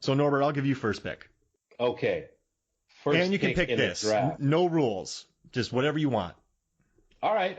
So, Norbert, I'll give you first pick. Okay. First and you can pick in this. the draft. No rules. Just whatever you want. All right.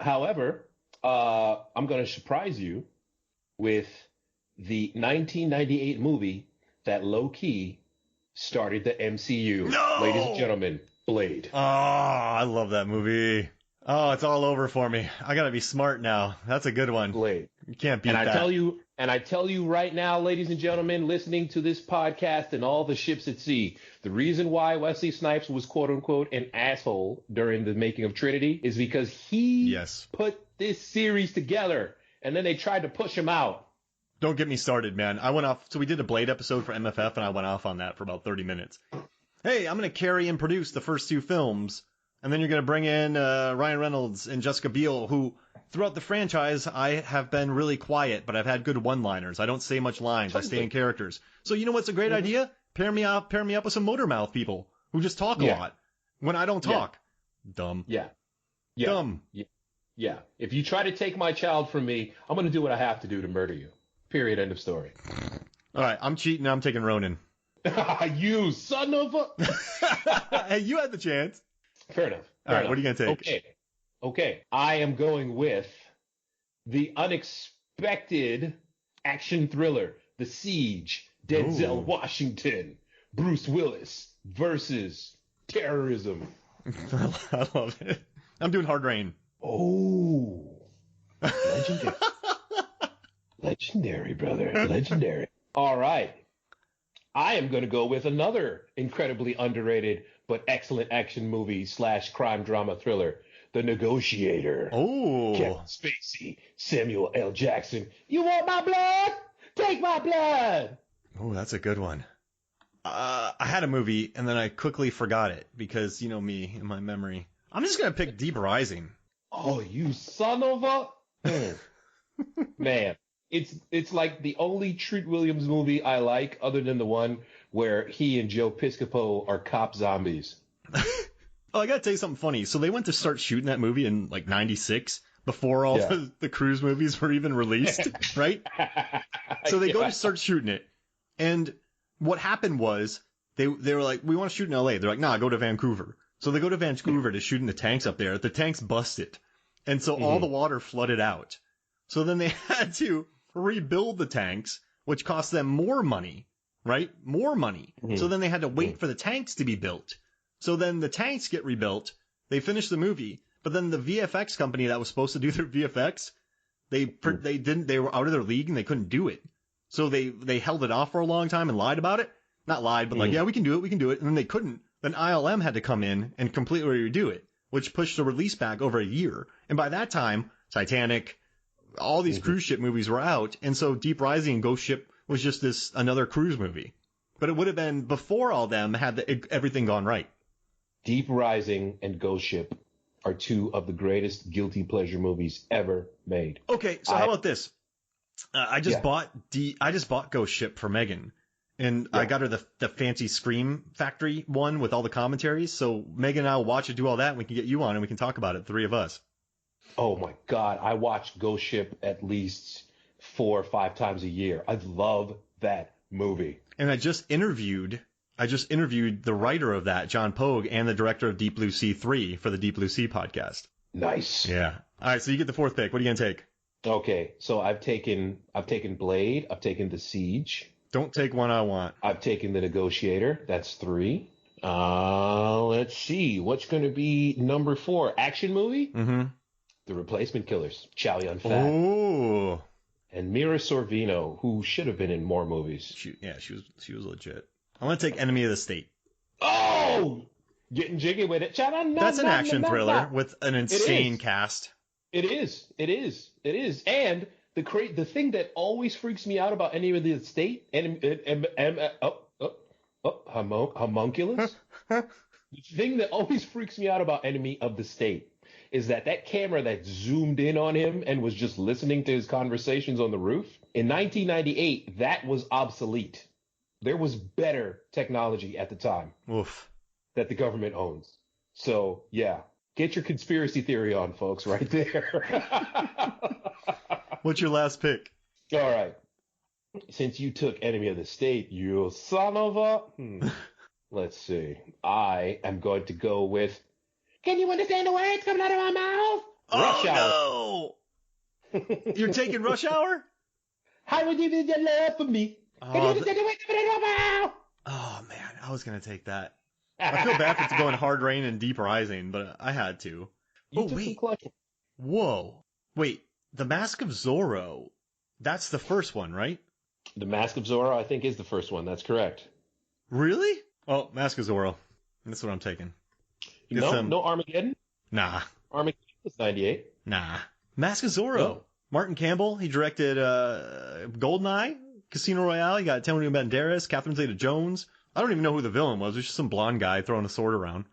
However, I'm going to surprise you with the 1998 movie that low-key started the MCU. No! Ladies and gentlemen, Blade. Oh, I love that movie. Oh, it's all over for me. I got to be smart now. That's a good one. Blade. You can't beat that. I tell you right now, ladies and gentlemen, listening to this podcast and all the ships at sea, the reason why Wesley Snipes was quote unquote an asshole during the making of Trinity is because he put this series together and then they tried to push him out. Don't get me started, man. I went off. So we did a Blade episode for MFF and I went off on that for about 30 minutes. Hey, I'm going to carry and produce the first two films. And then you're going to bring in Ryan Reynolds and Jessica Biel, who throughout the franchise, I have been really quiet, but I've had good one-liners. I don't say much lines. I stay in characters. So you know what's a great idea? Pair me up with some motor mouth people who just talk a lot when I don't talk. Dumb. Dumb. Yeah. If you try to take my child from me, I'm going to do what I have to do to murder you. Period. End of story. All right. I'm cheating. I'm taking Ronin. You son of a... Hey, you had the chance. Fair enough. All right. What are you going to take? Okay. I am going with the unexpected action thriller, The Siege, Denzel Washington, Bruce Willis versus terrorism. I love it. I'm doing Hard Rain. Oh. Legendary. Legendary, brother. Legendary. All right. I am going to go with another incredibly underrated but excellent action movie / crime drama thriller, The Negotiator. Oh. Kevin Spacey, Samuel L. Jackson. You want my blood? Take my blood. Oh, that's a good one. I had a movie and then I quickly forgot it because, you know me and my memory. I'm just going to pick Deep Rising. Oh, you son of a... Man. It's like the only Treat Williams movie I like other than the one where he and Joe Piscopo are cop zombies. Oh, I got to tell you something funny. So they went to start shooting that movie in like 96 before all the Cruise movies were even released, right? So they go to start shooting it. And what happened was they were like, we want to shoot in LA. They're like, nah, go to Vancouver. So they go to Vancouver to shoot in the tanks up there. The tanks busted. And so all the water flooded out. So then they had to rebuild the tanks, which cost them more money, right? More money. So then they had to wait for the tanks to be built. So then the tanks get rebuilt. They finish the movie, but then the VFX company that was supposed to do their VFX, they were out of their league and they couldn't do it. So they held it off for a long time and lied about it. Not lied, but like, yeah, we can do it. And then they couldn't. Then ILM had to come in and completely redo it, which pushed the release back over a year. And by that time, Titanic, all these cruise ship movies were out, and so Deep Rising and Ghost Ship was just another cruise movie. But it would have been before all them had everything gone right. Deep Rising and Ghost Ship are two of the greatest guilty pleasure movies ever made. Okay, so how about this? I just bought Ghost Ship for Megan, and I got her the fancy Scream Factory one with all the commentaries. So Megan and I will watch it, do all that, and we can get you on and we can talk about it, 3 of us. Oh my God, I watch Ghost Ship at least 4 or 5 times a year. I love that movie. And I just interviewed the writer of that, John Pogue, and the director of Deep Blue Sea 3 for the Deep Blue Sea podcast. Nice. Yeah. All right, so you get the 4th pick. What are you going to take? Okay, so I've taken Blade, I've taken The Siege. Don't take one I want. I've taken The Negotiator. That's 3. Let's see. What's going to be number 4? Action movie? Mm-hmm. The Replacement Killers, Chow Yun-fat. Ooh. And Mira Sorvino, who should have been in more movies. She was legit. I want to take Enemy of the State. Oh! Getting jiggy with it. That's an action thriller with an insane cast. It is. And the thing that always freaks me out about Enemy of the State, homunculus? The thing that always freaks me out about Enemy of the State is that camera that zoomed in on him and was just listening to his conversations on the roof. In 1998, that was obsolete. There was better technology at the time. Oof. That the government owns. So, yeah, get your conspiracy theory on, folks, right there. What's your last pick? All right. Since you took enemy of the state, you son of a... Let's see. I am going to go with... Can you understand the words coming out of my mouth? Rush Hour. Oh, no! You're taking Rush Hour? How would you do your love for me? Can you understand the words coming out of my mouth? Oh, man, I was going to take that. I feel bad for going Hard Rain and Deep Rising, but I had to. Wait. Whoa. Wait, The Mask of Zorro, that's the first one, right? The Mask of Zorro, I think, is the first one. That's correct. Really? Oh, Mask of Zorro. That's what I'm taking. No Armageddon? Nah. Armageddon was 98. Nah. Mask of Zorro. No. Martin Campbell, he directed Goldeneye, Casino Royale. You got Antonio Banderas, Catherine Zeta-Jones. I don't even know who the villain was. It was just some blonde guy throwing a sword around.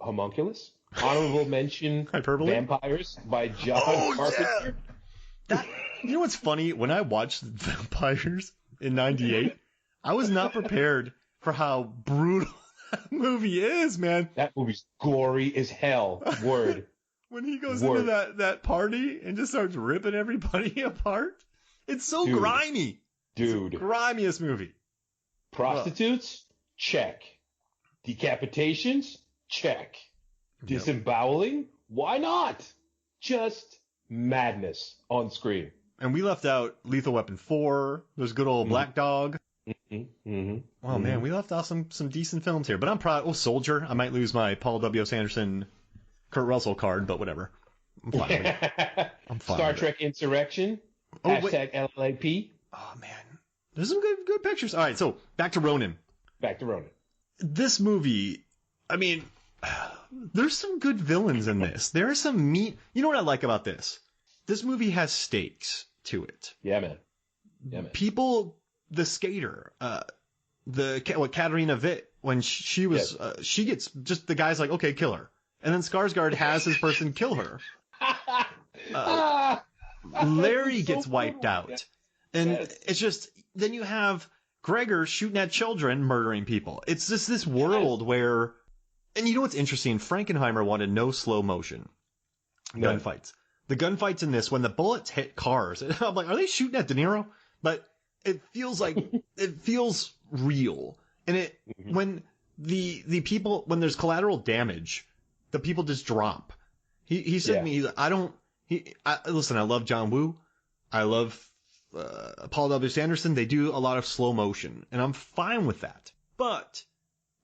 Homunculus? Honorable mention Hyperbole? Vampires by John Carpenter. Yeah. You know what's funny? When I watched Vampires in 98, I was not prepared for how brutal that movie is, man. That movie's gory as hell. Word. When he goes into that party and just starts ripping everybody apart, it's so grimy. Dude. It's the grimiest movie. Prostitutes? Check. Decapitations? Check. Disemboweling? Why not? Just madness on screen. And we left out Lethal Weapon 4. There's good old Black Dog. Oh, man, we left out some decent films here. But I'm proud. Oh, Soldier. I might lose my Paul W.S. Anderson, Kurt Russell card, but whatever. I'm fine with it. I'm fine Star with Trek Insurrection. Hashtag LLAP. Oh, man. There's some good pictures. All right, so back to Ronin. This movie, I mean, there's some good villains in this. There are some meat. You know what I like about this? This movie has stakes to it. Yeah, man. People, the skater, Katarina Witt, when she was, she gets just the guy's like, okay, kill her. And then Skarsgård has his person kill her. Larry gets wiped out. And it's just, then you have Gregor shooting at children, murdering people. It's just this world where, and you know what's interesting? Frankenheimer wanted no slow motion gunfights. The gunfights in this, when the bullets hit cars, I'm like, are they shooting at De Niro? But it feels like, it feels real. And when the people, when there's collateral damage, the people just drop. He said to me, listen, I love John Woo. I love Paul W. Anderson. They do a lot of slow motion, and I'm fine with that. But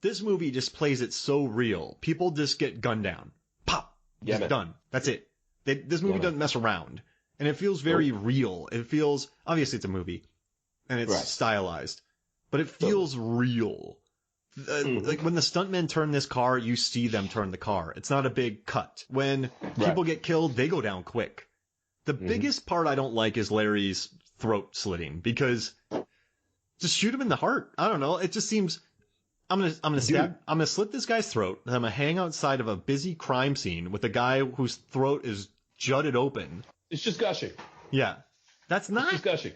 this movie just plays it so real. People just get gunned down. Pop. Just done. That's it. This movie doesn't mess around. And it feels very real. It feels, obviously it's a movie, and it's stylized, but it feels real. Like when the stuntmen turn this car, you see them turn the car. It's not a big cut. When people get killed, they go down quick. The biggest part I don't like is Larry's throat slitting, because just shoot him in the heart. I don't know. It just seems I'm gonna slit this guy's throat, and I'm gonna hang outside of a busy crime scene with a guy whose throat is jutted open. It's just gushing. Yeah. That's not just gushing.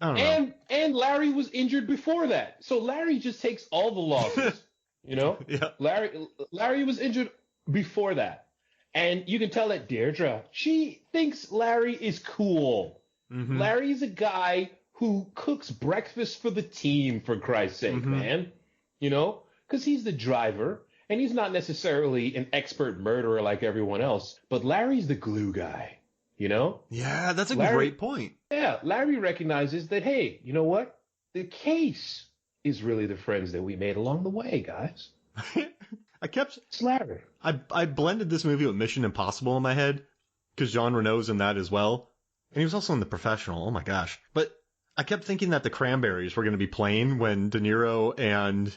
I don't know. And Larry was injured before that. So Larry just takes all the losses. You know? Yeah. Larry was injured before that. And you can tell that Deirdre, she thinks Larry is cool. Mm-hmm. Larry's a guy who cooks breakfast for the team, for Christ's sake, man. You know? Because he's the driver, and he's not necessarily an expert murderer like everyone else, but Larry's the glue guy. You know? Yeah, that's a great point. Yeah, Larry recognizes that, hey, you know what? The case is really the friends that we made along the way, guys. It's Larry. I blended this movie with Mission Impossible in my head, because Jean Reno's in that as well. And he was also in The Professional. Oh my gosh. But I kept thinking that the Cranberries were going to be playing when De Niro and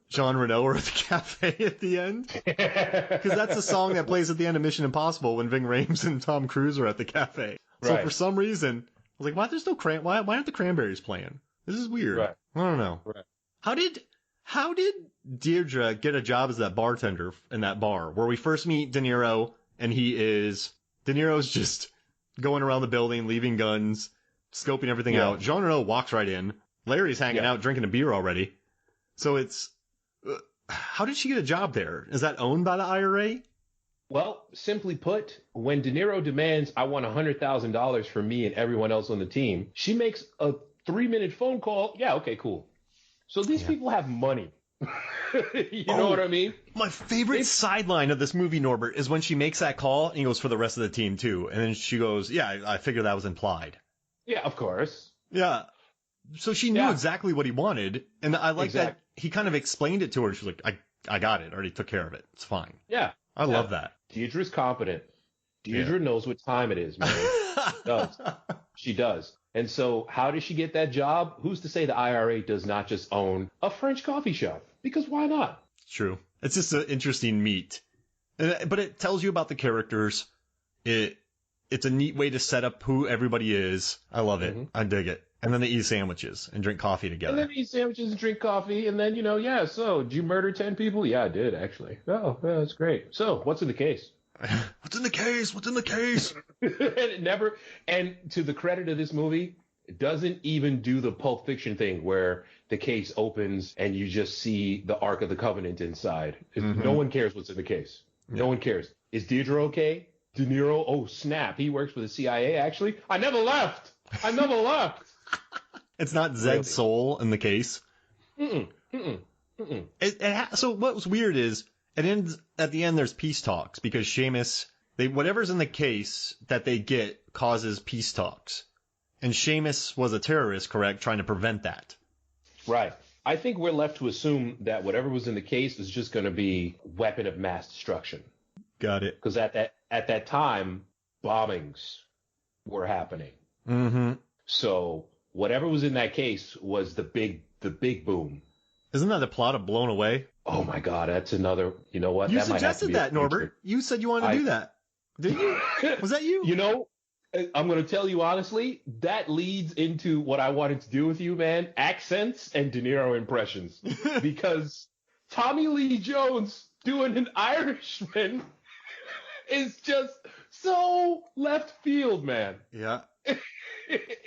Jean Reno are at the cafe at the end. Because that's the song that plays at the end of Mission Impossible when Ving Rhames and Tom Cruise are at the cafe. So for some reason, I was like, why aren't the Cranberries playing? This is weird. Right. I don't know. Right. How did Deirdre get a job as that bartender in that bar where we first meet De Niro, and De Niro's just going around the building, leaving guns, scoping everything out. Jean Reno walks right in. Larry's hanging out, drinking a beer already. So it's, how did she get a job there? Is that owned by the IRA? Well, simply put, when De Niro demands, I want $100,000 for me and everyone else on the team, she makes a 3-minute phone call. Yeah, okay, cool. So these people have money. You know what I mean? My favorite sideline of this movie, Norbert, is when she makes that call and he goes for the rest of the team too. And then she goes, yeah, I figured that was implied. Yeah, of course. Yeah. So she knew exactly what he wanted. And I like that he kind of explained it to her. She's like, I got it. I already took care of it. It's fine. Yeah. I love that. Deidre's competent. Deidre knows what time it is, man. She does. She does. And so how does she get that job? Who's to say the IRA does not just own a French coffee shop? Because why not? True. It's just an interesting meet. But it tells you about the characters. It's a neat way to set up who everybody is. I love it. I dig it. And then they eat sandwiches and drink coffee together. And then eat sandwiches and drink coffee. And then, so did you murder 10 people? Yeah, I did, actually. Oh, yeah, that's great. So what's in the case? What's in the case? What's in the case? And to the credit of this movie, it doesn't even do the Pulp Fiction thing where the case opens and you just see the Ark of the Covenant inside. No one cares what's in the case. No one cares. Is Deidre okay? De Niro? Oh, snap. He works for the CIA, actually? I never left. It's not Zed's soul in the case. So what was weird is it ends at the end. There's peace talks because Seamus, whatever's in the case that they get causes peace talks, and Seamus was a terrorist, correct, trying to prevent that. Right. I think we're left to assume that whatever was in the case is just going to be weapon of mass destruction. Got it. Because at that time, bombings were happening. So whatever was in that case was the big boom. Isn't that the plot of Blown Away? Oh my God, that's another. You know what? You suggested that, Norbert. You said you wanted to do that. Did you? Was that you? I'm going to tell you honestly, that leads into what I wanted to do with you, man. Accents and De Niro impressions. Because Tommy Lee Jones doing an Irishman is just so left field, man. Yeah.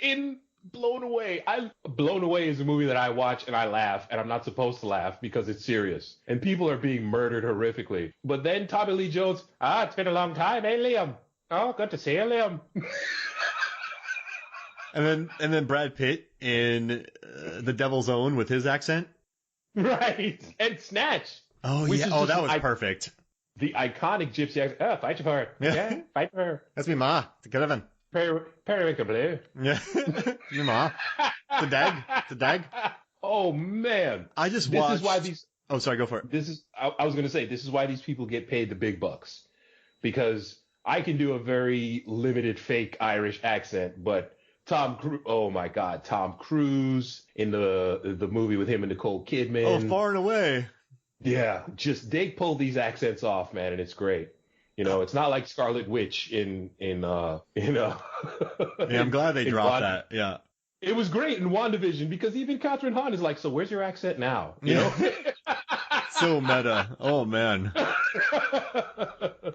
In Blown Away. Blown Away is a movie that I watch and I laugh, and I'm not supposed to laugh because it's serious. And people are being murdered horrifically. But then Tommy Lee Jones, it's been a long time, eh, Liam? Oh, good to see you, Liam. and then Brad Pitt in The Devil's Own with his accent. Right. And Snatch. Oh, yeah. Oh, that was perfect. The iconic gypsy accent. Oh, fight for her. Yeah, fight for her. That's me ma. The Caravan. Periwinkle Blue. Yeah. Me ma. The dag. Oh, man. I just watched. This is why these. Oh, sorry, go for it. I was going to say, this is why these people get paid the big bucks. Because I can do a very limited fake Irish accent, but Tom Cruise in the movie with him and Nicole Kidman. Oh, Far and Away. Yeah, they pull these accents off, man, and it's great. It's not like Scarlet Witch in Yeah, I'm glad they dropped that. Yeah. It was great in WandaVision because even Catherine Hahn is like, so where's your accent now? You know? So meta. Oh, man.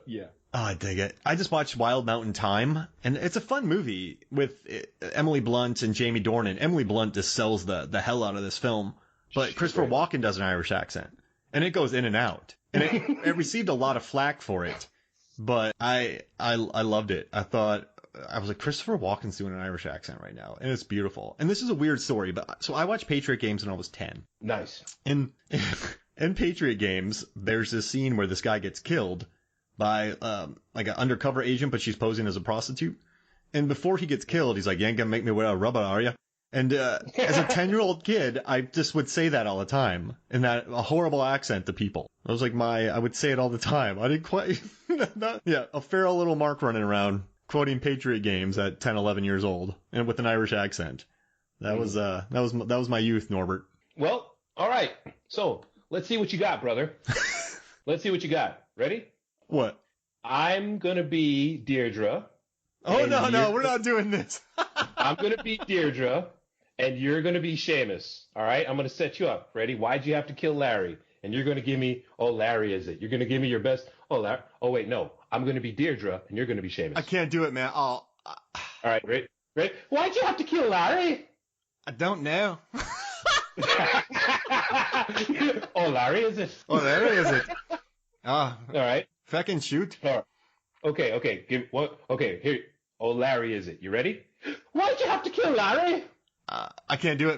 Yeah. Oh, I dig it. I just watched Wild Mountain Thyme, and it's a fun movie with Emily Blunt and Jamie Dornan. Emily Blunt just sells the hell out of this film, but Christopher Walken does an Irish accent, and it goes in and out. And it received a lot of flack for it, but I loved it. I was like, Christopher Walken's doing an Irish accent right now, and it's beautiful. And this is a weird story, but so I watched Patriot Games when I was 10. Nice. And in Patriot Games, there's this scene where this guy gets killed by like an undercover agent, but she's posing as a prostitute. And before he gets killed, he's like, "You ain't gonna make me wear a rubber, are you?" And as a 10-year-old kid, I just would say that all the time in a horrible accent to people. It was like I would say it all the time. I didn't quite, a feral little Mark running around quoting Patriot Games at 10, 11 years old and with an Irish accent. That was my youth, Norbert. Well, all right. So let's see what you got, brother. Let's see what you got. Ready? What? I'm going to be Deirdre. Oh, no, we're not doing this. I'm going to be Deirdre, and you're going to be Seamus. All right? I'm going to set you up. Ready? Why'd you have to kill Larry? And you're going to give me, Larry is it. You're going to give me your best. Larry. Oh, wait, no. I'm going to be Deirdre, and you're going to be Seamus. I can't do it, man. All right, ready? Why'd you have to kill Larry? I don't know. Larry is it. Larry is it. All right. Fucking shoot. All right. Okay. Okay, here. Oh, Larry is it. You ready? Why'd you have to kill Larry? I can't do it.